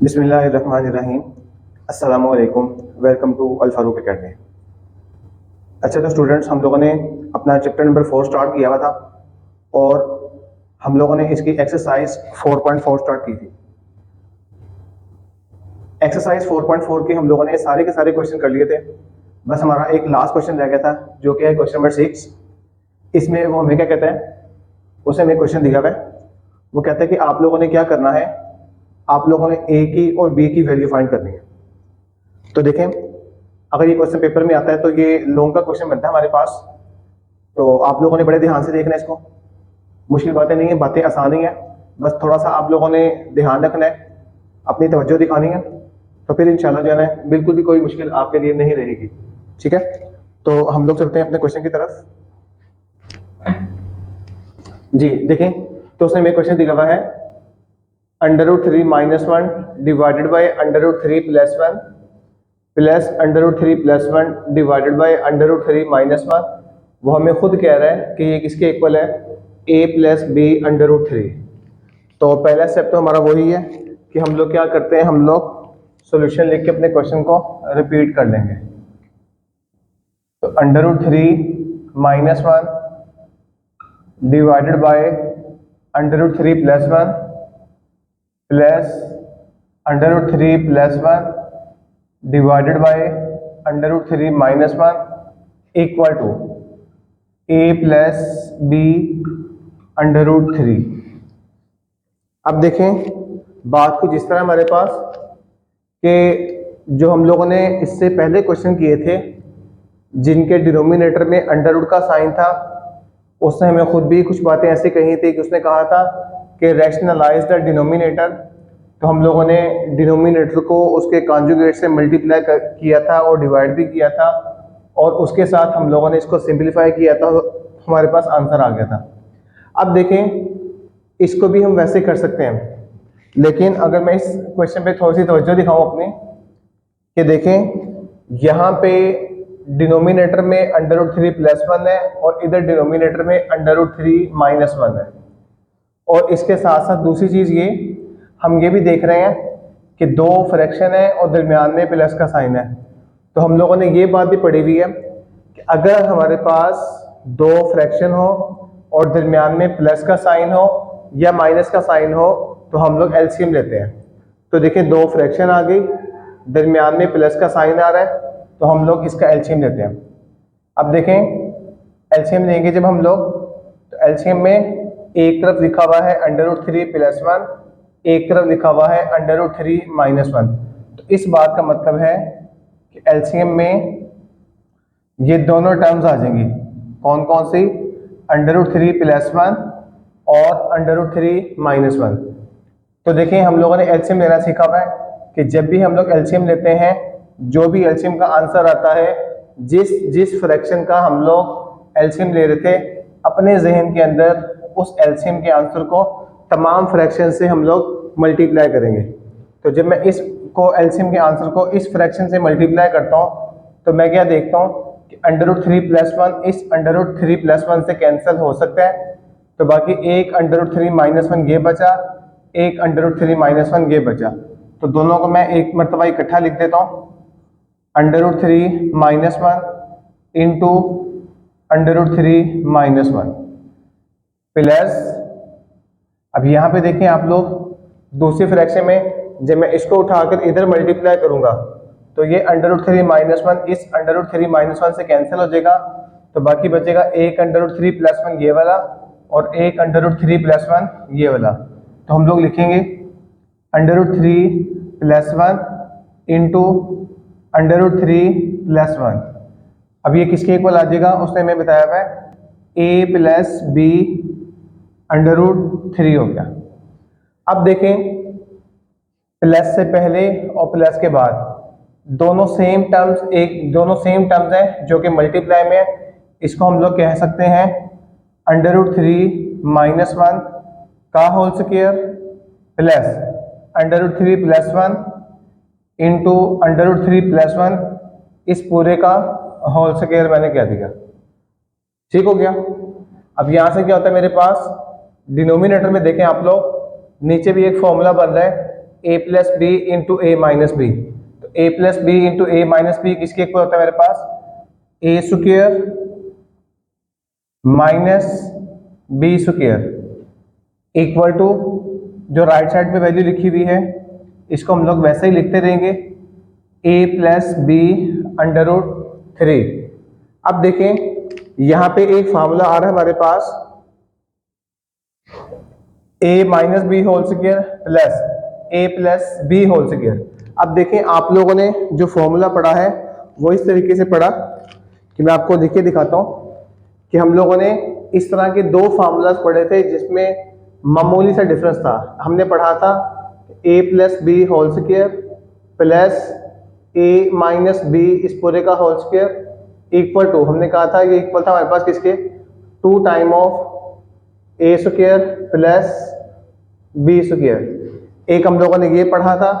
बिस्मिल्लाहिर्रहमानिर्रहीम। अस्सलामु अलैकुम। Welcome to Al Farooq academy. अच्छा, तो स्टूडेंट्स, हम लोगों ने अपना चैप्टर नंबर 4 स्टार्ट किया हुआ था और हम लोगों ने इसकी एक्सरसाइज 4.4 स्टार्ट की थी। एक्सरसाइज 4.4 के हम लोगों ने सारे के सारे क्वेश्चन कर लिए थे। बस हमारा एक लास्ट क्वेश्चन रह गया था, जो कि है क्वेश्चन नंबर 6। इसमें वो हमें क्या कहता है, उसे हमें क्वेश्चन दिया हुआ है। वो कहता है कि आप लोगों ने क्या करना है, आप लोगों ने ए की और बी की वैल्यू फाइंड करनी है। तो देखें, अगर ये क्वेश्चन पेपर में आता है तो ये लॉन्ग का क्वेश्चन बनता है हमारे पास। तो आप लोगों ने बड़े ध्यान से देखना है इसको। मुश्किल बातें नहीं है, बातें आसान ही है। बस थोड़ा सा आप लोगों ने ध्यान रखना है, अपनी तवज्जो दिखानी है, तो फिर इंशाल्लाह जो है बिल्कुल भी कोई मुश्किल आपके लिए नहीं रहेगी। ठीक है, तो हम लोग चलते हैं अपने क्वेश्चन की तरफ। जी देखें, तो उसने मेरे क्वेश्चन दिया हुआ है √3 - 1 divided by √3 + 1 plus √3 + 1 divided by √3 - 1। वो हमें खुद कह रहा है कि ये किसके इक्वल है, a + b √3। तो पहला स्टेप तो हमारा वही है कि हम लोग क्या करते हैं, हम लोग सॉल्यूशन लिख के अपने क्वेश्चन को रिपीट कर लेंगे। तो √3 - 1 divided by √3 + 1 plus √3 + 1 divided by √3 - 1 equal to a + b √3। अब देखें, बात कुछ इस तरह हमारे पास कि जो हम लोगों ने इससे पहले क्वेश्चन किए थे, जिनके डिनोमिनेटर में अंडर रूट का साइन था, उसने हमें खुद भी कुछ बातें ऐसी कही थी कि उसने कहा था कि रैशनलाइज द डिनोमिनेटर। तो हम लोगों ने डिनोमिनेटर को उसके कॉन्जुगेट से मल्टीप्लाई किया था और डिवाइड भी किया था, और उसके साथ हम लोगों ने इसको सिंप्लीफाई किया था, हमारे पास आंसर आ गया था। अब देखें, इसको भी हम वैसे कर सकते हैं, लेकिन अगर मैं इस क्वेश्चन पे थोड़ी सी तवज्जो दिखाऊं अपनी, कि देखें यहाँ पे डिनोमिनेटर में √3 + 1 है और इधर डिनोमिनेटर में √3 - 1 है। और इसके साथ साथ दूसरी चीज़ ये, हम ये भी देख रहे हैं कि दो फ्रैक्शन है और दरमियान में प्लस का साइन है। तो हम लोगों ने ये बात भी पढ़ी हुई है कि अगर हमारे पास दो फ्रैक्शन हो और दरमियान में प्लस का साइन हो या माइनस का साइन हो, तो हम लोग एलसीएम लेते हैं। तो देखिए, दो फ्रैक्शन आ गई, दरमियान में प्लस का साइन आ रहा है, तो हम लोग इसका एलसीएम लेते हैं। अब देखें, एलसीएम लेंगे जब हम लोग, तो एलसीएम में एक तरफ लिखा हुआ है √3 + 1, एक तरफ लिखा हुआ है √3 - 1। तो इस बात का मतलब है कि एलसीएम में ये दोनों टर्म्स आ जाएंगी। कौन कौन सी? √3 + 1 और √3 - 1। तो देखिए, हम लोगों ने एलसीएम लेना सीखा हुआ है कि जब भी हम लोग एलसीएम लेते हैं, जो भी एलसीएम का आंसर आता है, जिस जिस फ्रैक्शन का हम लोग एलसीएम ले रहे थे, अपने जहन के अंदर उस एलसीएम के आंसर को तमाम फ्रैक्शन से हम लोग मल्टीप्लाई करेंगे। तो जब मैं इसको एलसीएम के आंसर को इस फ्रैक्शन से मल्टीप्लाई करता हूँ, तो मैं क्या देखता हूँ कि √3 + 1 इस √3 + 1 से कैंसिल हो सकता है। तो बाकी एक √3 - 1 ये बचा, एक √3 - 1 ये बचा। तो दोनों को मैं एक मरतबा इकट्ठा लिख देता हूँ, √3 - 1 इंटू √3 - 1 प्लस, अब यहाँ पे देखें आप लोग, दूसरी फ्रैक्शन में जब मैं इसको उठाकर इधर मल्टीप्लाई करूंगा, तो ये √3 - 1 इस √3 - 1 से कैंसिल हो जाएगा। तो बाकी बचेगा एक √3 + 1 ये वाला और एक √3 + 1 ये वाला। तो हम लोग लिखेंगे √3 + 1 इंटू √3 + 1। अब ये किसके इक्वल आ जाएगा, उसने हमें बताया हुआ है a + b √3 हो गया। अब देखें, प्लस से पहले और प्लस के बाद दोनों सेम टर्म्स हैं जो कि मल्टीप्लाई में है। इसको हम लोग कह सकते हैं √3 - 1 का होल स्क्वायर प्लस √3 + 1 इंटू √3 + 1 इस पूरे का होल स्क्वायर मैंने कह दिया। ठीक हो गया। अब यहां से क्या होता है, मेरे पास डिनोमिनेटर में देखें आप लोग, नीचे भी एक फॉर्मूला बन रहा है a plus b into a minus b. तो a plus b into a minus b किसके इक्वल होता है मेरे पास, a square minus b square equal to, जो राइट साइड पे वैल्यू लिखी हुई है इसको हम लोग वैसे ही लिखते रहेंगे, ए प्लस बी अंडर रूट 3। अब देखें यहां पे एक फार्मूला आ रहा है हमारे पास, a minus b whole square plus a plus b whole square. अब देखें आप लोगों ने जो फॉर्मूला पढ़ा है वो इस तरीके से पढ़ा कि मैं आपको देखिए दिखाता हूं कि हम लोगों ने इस तरह के दो फार्मूलाज पढ़े थे जिसमें मामूली सा डिफरेंस था। हमने पढ़ा था a plus b whole square plus a minus b इस पूरे का होल स्क्वायर इक्वल टू, हमने कहा था ये इक्वल था हमारे पास किसके, 2 time of A square plus B square. एक हम लोगों ने ये पढ़ा था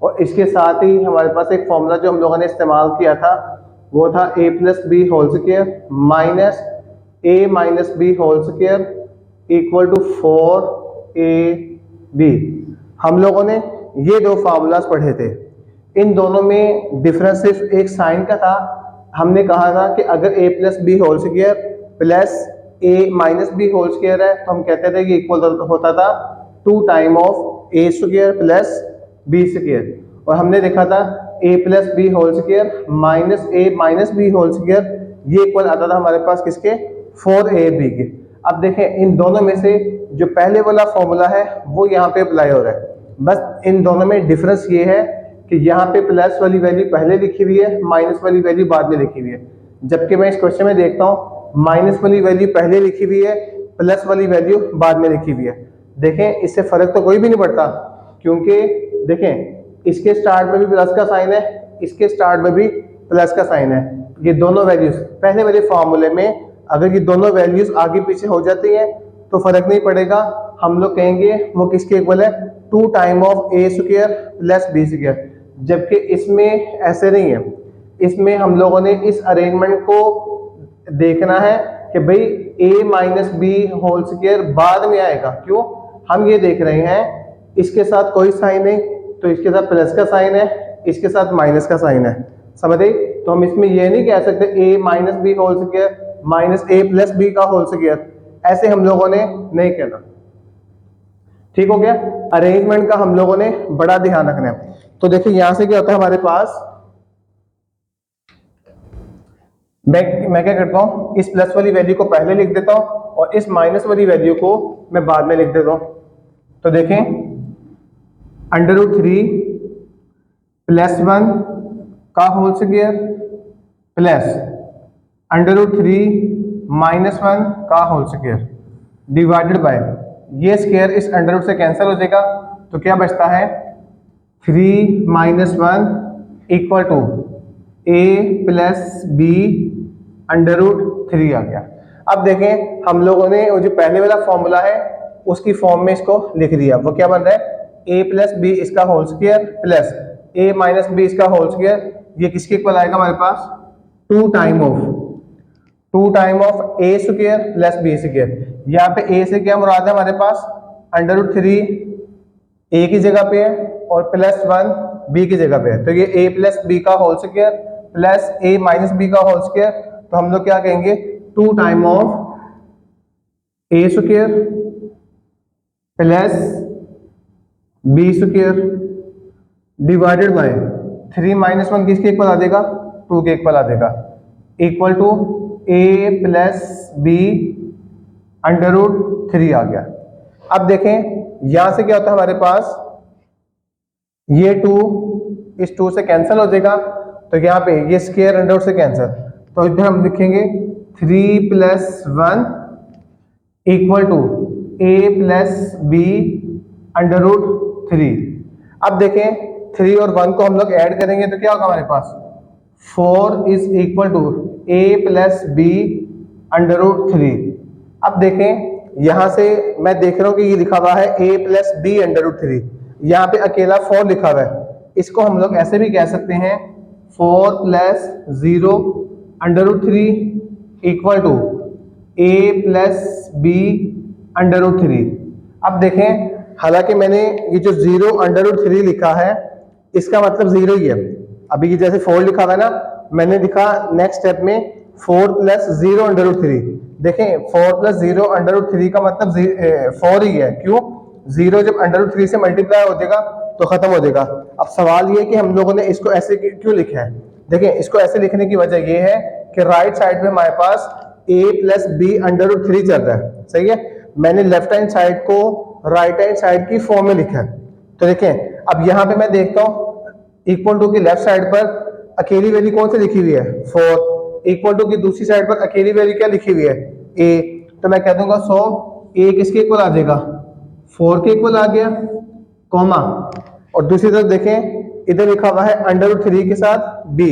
और इसके साथ ही हमारे पास एक फॉर्मूला जो हम लोगों ने इस्तेमाल किया था वो था a plus b whole square minus a minus b whole square equal to 4ab। हम लोगों ने ये दो फार्मूलाज पढ़े थे, इन दोनों में डिफरेंस सिर्फ एक साइन का था। हमने कहा था कि अगर a plus b whole square plus a minus b whole square है तो हम कहते थे कि इक्वल होता था 2 time of A square plus B square, और हमने देखा था a plus b whole square minus a minus b whole square ये इक्वल आता था हमारे पास किसके, 4ab के। अब देखें इन दोनों में से जो पहले वाला फॉर्मूला है वो यहाँ पे अप्लाई हो रहा है, बस इन दोनों में डिफरेंस ये है कि यहाँ पे प्लस वाली वैल्यू पहले लिखी हुई है, माइनस वाली वैल्यू बाद में लिखी हुई है। जबकि मैं इस क्वेश्चन में देखता हूँ माइनस वाली वैल्यू पहले लिखी हुई है, प्लस वाली वैल्यू बाद में लिखी हुई है। देखें इससे फर्क तो कोई भी नहीं पड़ता, क्योंकि देखें इसके स्टार्ट में भी प्लस का साइन है, इसके स्टार्ट में भी प्लस का साइन है। ये दोनों वैल्यूज पहले वाले फॉर्मूले में अगर ये दोनों वैल्यूज आगे पीछे हो जाती हैं तो फर्क नहीं पड़ेगा, हम लोग कहेंगे वो किसके इक्वल है, 2 time of A square plus B square. जबकि इसमें ऐसे नहीं है, इसमें हम लोगों ने इस अरेंजमेंट को देखना है कि भाई ए माइनस बी होल स्क्वायर बाद में आएगा। क्यों, हम ये देख रहे हैं इसके साथ कोई साइन नहीं तो इसके साथ प्लस का साइन है, इसके साथ माइनस का साइन है, समझ गए। तो हम इसमें ये नहीं कह सकते a minus b whole square minus a plus b का होल स्क्वायर, ऐसे हम लोगों ने नहीं कहना। ठीक हो गया, अरेंजमेंट का हम लोगों ने बड़ा ध्यान रखना है। तो देखिए यहां से क्या होता है हमारे पास, मैं क्या करता हूं, इस प्लस वाली वैल्यू को पहले लिख देता हूं और इस माइनस वाली वैल्यू को मैं बाद में लिख देता हूं। तो देखें अंडर रूट 3 प्लस 1 का whole square plus under root 3 minus 1 का होल स्क्वायर डिवाइडेड बाय, ये स्क्वायर इस अंडर रूट से कैंसिल हो जाएगा तो क्या बचता है 3 minus 1 equal to a plus b under root 3 आ गया। अब देखें हम लोगों ने वो जो पहले वाला फॉर्मूला है उसकी फॉर्म में इसको लिख दिया, वो क्या बन रहा है ए प्लस बी इसका whole square plus a minus b इसका होल स्क्वायर, ये किसके इक्वल आएगा हमारे पास 2 time of A square plus B square. यहाँ पे ए से क्या मुराद है हमारे पास, अंडर रूट 3 ए की जगह पे है और प्लस 1 बी की जगह पे है, तो ये ए प्लस बी का whole square plus a minus b का होल स्क्वायर, तो हम लोग क्या कहेंगे 2 time of A square plus B square divided by 3 minus 1 किसके इक्वल आ जाएगा, 2 के इक्वल आ जाएगा, equal to a plus b under root 3 आ गया। अब देखें यहां से क्या होता है हमारे पास, ये 2 इस 2 से कैंसिल हो जाएगा, तो यहाँ पे ये स्क्वायर अंडर रूट से कैंसिल, तो इधर हम लिखेंगे 3 plus 1 equal to a plus b under root 3। अब देखें 3 और 1 को हम लोग ऐड करेंगे तो क्या होगा हमारे पास 4 is equal to a plus b under root 3। अब देखें यहां से मैं देख रहा हूं कि ये लिखा हुआ है a plus b under root 3, यहाँ पे अकेला 4 लिखा हुआ है, इसको हम लोग ऐसे भी कह सकते हैं 4 plus 0 under root 3 equal to a plus b under root 3। अब देखें हालांकि मैंने ये जो 0√3 लिखा है इसका मतलब 0 ही है। अभी ये जैसे 4 लिखा हुआ है ना, मैंने लिखा नेक्स्ट स्टेप में 4 + 0√3। देखें 4 + 0√3 का मतलब 4 ही है। क्यों? 0 जब √3 से मल्टीप्लाई हो जाएगा तो खत्म हो जाएगा। अब सवाल ये कि हम लोगों ने इसको ऐसे क्यों लिखा है। देखें इसको ऐसे लिखने की वजह ये है कि राइट साइड में हमारे पास a + b√3 चल रहा है, सही है। मैंने लेफ्ट हैंड साइड को राइट हैंड साइड की फॉर्म में लिखा है। तो देखें अब यहाँ पे मैं देखता हूँ इक्वल टू की लेफ्ट साइड पर अकेली वैल्यू कौन सी लिखी हुई है 4, इक्वल टू की दूसरी साइड पर अकेली वैल्यू क्या लिखी हुई है a। तो मैं कह दूंगा 100 a किसके इक्वल आ जाएगा 4 के इक्वल आ गया, कॉमा, और दूसरी तरफ देखें इधर लिखा हुआ है √3 के साथ b,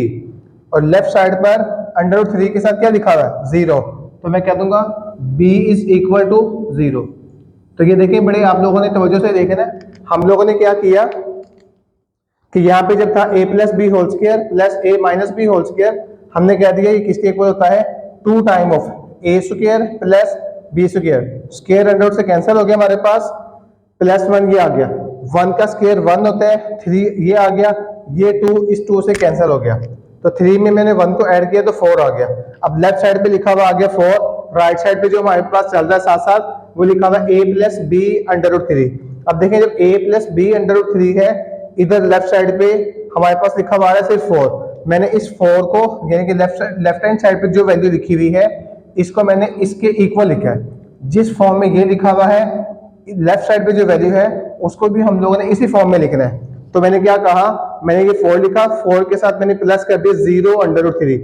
और लेफ्ट साइड पर √3 के साथ क्या लिखा हुआ है 0। तो मैं कह दूंगा b = 0। तो ये देखें बड़े आप लोगों ने तवज्जो से देखे ना, हम लोगों ने क्या किया कि यहाँ पे जब था a + b² + a - b², हमने कह दिया ये किसके इक्वल होता है 2 time of a² + b²। Square under root से कैंसिल हो गया, हमारे पास +1 ये आ गया, 1 का स्क्वायर 1 होता है, 3 ये आ गया, ये 2 इस 2 से कैंसिल हो गया। तो 3 में मैंने 1 को ऐड किया तो 4 आ गया। अब लेफ्ट साइड पे लिखा हुआ आ गया 4, राइट साइड पे जो हमारे पास चल रहा है साथ साथ वो लिखा हुआ a + b√3। अब देखें जब a + b√3 है, इधर लेफ्ट साइड पे हमारे पास लिखा हुआ है सिर्फ 4। मैंने इस 4 को यानी कि लेफ्ट हैंड साइड पे जो वैल्यू लिखी हुई है इसको मैंने इसके इक्वल लिखा है। जिस फॉर्म में ये लिखा हुआ है लेफ्ट साइड पे जो वैल्यू है उसको भी हम लोगों ने इसी फॉर्म में लिखना है। तो मैंने क्या कहा, मैंने ये 4 लिखा, 4 के साथ मैंने प्लस कर दिया 0√3।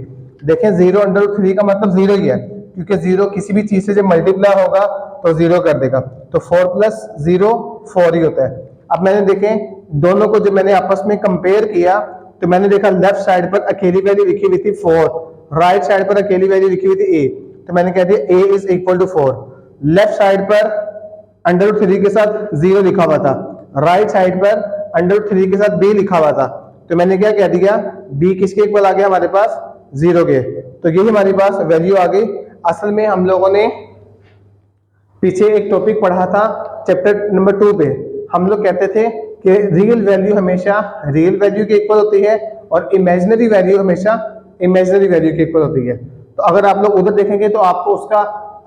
देखें 0√3 का मतलब 0 ही है, क्योंकि 0 किसी भी चीज से जब मल्टीप्लाई होगा तो 0 कर देगा। तो 4 + 0 4 ही होता है। अब मैंने देखें दोनों को जब मैंने आपस में कंपेयर किया तो मैंने देखा लेफ्ट साइड पर अकेली वैल्यू लिखी हुई थी 4, राइट साइड पर अकेली वैल्यू लिखी हुई थी a। तो मैंने कह दिया a = 4। लेफ्ट साइड पर √3 के साथ 0 लिखा हुआ था, राइट साइड पर √3 के साथ b लिखा हुआ था। तो मैंने क्या कह दिया b किसके इक्वल आ गया हमारे पास 0 के। तो यही हमारे पास वैल्यू आ गई। असल में हम लोगों ने पीछे एक टॉपिक पढ़ा था चैप्टर नंबर 2 पे, हम लोग कहते थे कि रियल वैल्यू हमेशा रियल वैल्यू के इक्वल होती है और इमेजिनरी वैल्यू हमेशा इमेजिनरी वैल्यू के इक्वल होती है। तो अगर आप लोग उधर देखेंगे तो आपको उसका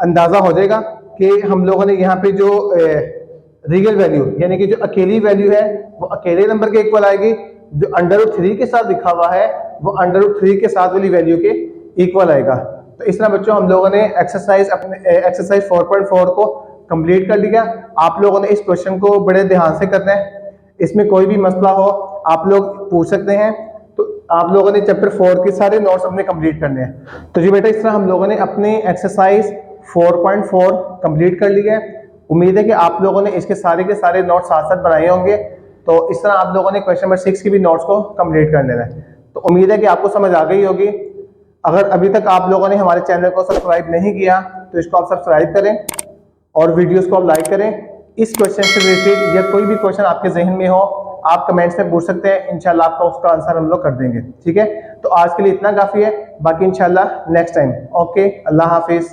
अंदाजा हो जाएगा कि हम लोगों ने यहाँ पे जो रियल वैल्यू यानी कि जो अकेली वैल्यू है वो अकेले नंबर के इक्वल आएगी, जो √3 के साथ लिखा हुआ है वो √3 के साथ वाली वैल्यू के इक्वल आएगा। तो इस तरह बच्चों हम लोगों ने एक्सरसाइज 4.4 को कंप्लीट कर लिया। आप लोगों ने इस क्वेश्चन को बड़े ध्यान से करना है, इसमें कोई भी मसला हो आप लोग पूछ सकते हैं। तो आप लोगों ने चैप्टर 4 के सारे नोट्स अपने कंप्लीट करने हैं। तो जी बेटा इस तरह हम लोगों ने अपनी एक्सरसाइज 4.4 कंप्लीट कर लिया है। उम्मीद है कि आप लोगों ने इसके सारे के सारे नोट्स साथ साथ बनाए होंगे। तो इस तरह आप लोगों ने क्वेश्चन नंबर 6 की भी नोट्स को कंप्लीट कर लेना है। तो उम्मीद है कि आपको समझ आ गई होगी। अगर अभी तक आप लोगों ने हमारे चैनल को सब्सक्राइब नहीं किया तो इसको आप सब्सक्राइब करें और वीडियोस को आप लाइक करें। इस क्वेश्चन से रिलेटेड या कोई भी क्वेश्चन आपके जहन में हो आप कमेंट्स में पूछ सकते हैं, इंशाल्लाह आपका उसका आंसर हम लोग कर देंगे। ठीक है, तो आज के लिए इतना काफी है, बाकी इंशाल्लाह नेक्स्ट टाइम। ओके, अल्लाह हाफिज।